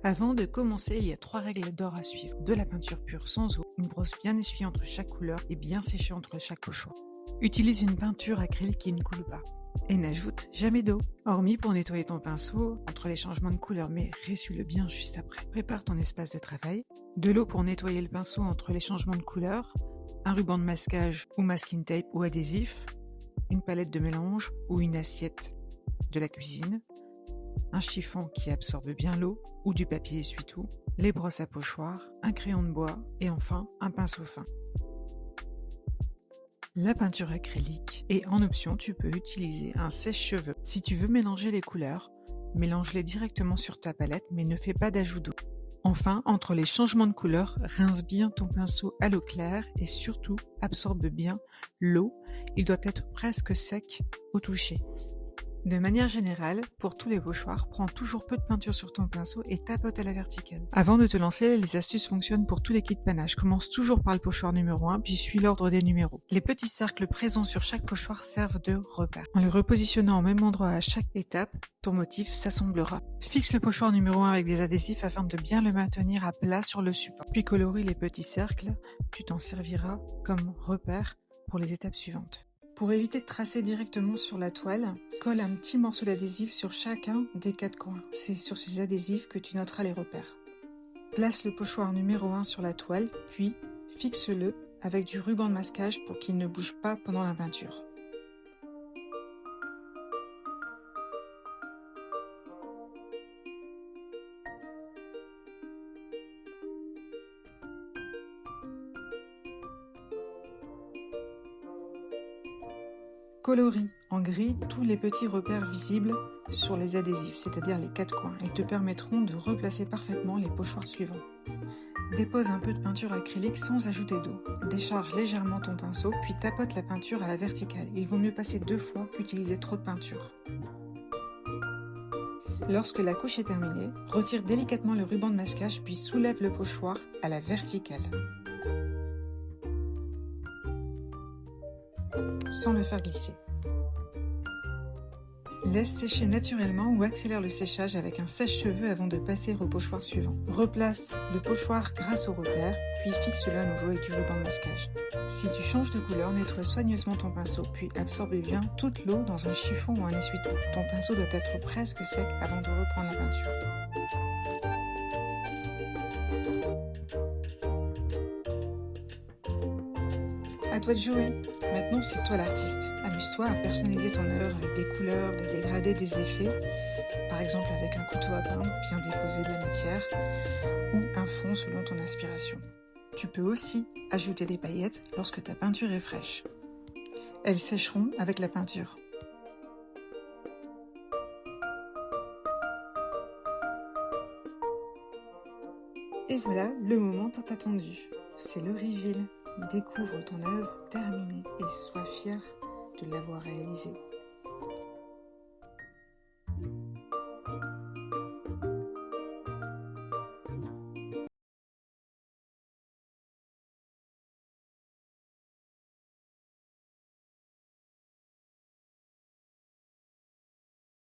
Avant de commencer, il y a 3 règles d'or à suivre. De la peinture pure sans eau, une brosse bien essuyée entre chaque couleur et bien séchée entre chaque pochoir. Utilise une peinture acrylique qui ne coule pas. Et n'ajoute jamais d'eau, hormis pour nettoyer ton pinceau entre les changements de couleur, mais ressuie-le bien juste après. Prépare ton espace de travail, de l'eau pour nettoyer le pinceau entre les changements de couleur, un ruban de masquage ou masking tape ou adhésif, une palette de mélange ou une assiette de la cuisine, un chiffon qui absorbe bien l'eau ou du papier essuie-tout, les brosses à pochoir, un crayon de bois et enfin un pinceau fin. La peinture acrylique et en option tu peux utiliser un sèche-cheveux. Si tu veux mélanger les couleurs, mélange-les directement sur ta palette mais ne fais pas d'ajout d'eau. Enfin, entre les changements de couleur, rince bien ton pinceau à l'eau claire et surtout absorbe bien l'eau. Il doit être presque sec au toucher. De manière générale, pour tous les pochoirs, prends toujours peu de peinture sur ton pinceau et tapote à la verticale. Avant de te lancer, les astuces fonctionnent pour tous les kits panache. Commence toujours par le pochoir numéro 1, puis suis l'ordre des numéros. Les petits cercles présents sur chaque pochoir servent de repère. En les repositionnant au même endroit à chaque étape, ton motif s'assemblera. Fixe le pochoir numéro 1 avec des adhésifs afin de bien le maintenir à plat sur le support. Puis colorie les petits cercles, tu t'en serviras comme repère pour les étapes suivantes. Pour éviter de tracer directement sur la toile, colle un petit morceau d'adhésif sur chacun des 4 coins. C'est sur ces adhésifs que tu noteras les repères. Place le pochoir numéro 1 sur la toile, puis fixe-le avec du ruban de masquage pour qu'il ne bouge pas pendant la peinture. Colorie en gris tous les petits repères visibles sur les adhésifs, c'est-à-dire les 4 coins. Ils te permettront de replacer parfaitement les pochoirs suivants. Dépose un peu de peinture acrylique sans ajouter d'eau. Décharge légèrement ton pinceau, puis tapote la peinture à la verticale. Il vaut mieux passer 2 fois qu'utiliser trop de peinture. Lorsque la couche est terminée, retire délicatement le ruban de masquage, puis soulève le pochoir à la verticale, sans le faire glisser. Laisse sécher naturellement ou accélère le séchage avec un sèche-cheveux avant de passer au pochoir suivant. Replace le pochoir grâce au repère, puis fixe-le à nouveau avec du ruban de masquage. Si tu changes de couleur, nettoie soigneusement ton pinceau, puis absorbe bien toute l'eau dans un chiffon ou un essuie-tout. Ton pinceau doit être presque sec avant de reprendre la peinture. À toi de jouer. Maintenant, c'est toi l'artiste. Amuse-toi à personnaliser ton œuvre avec des couleurs, des dégradés, des effets. Par exemple avec un couteau à peindre, bien déposer de la matière, ou un fond selon ton inspiration. Tu peux aussi ajouter des paillettes lorsque ta peinture est fraîche. Elles sécheront avec la peinture. Et voilà le moment tant attendu. C'est le reveal. Découvre ton œuvre terminée et sois fier de l'avoir réalisée.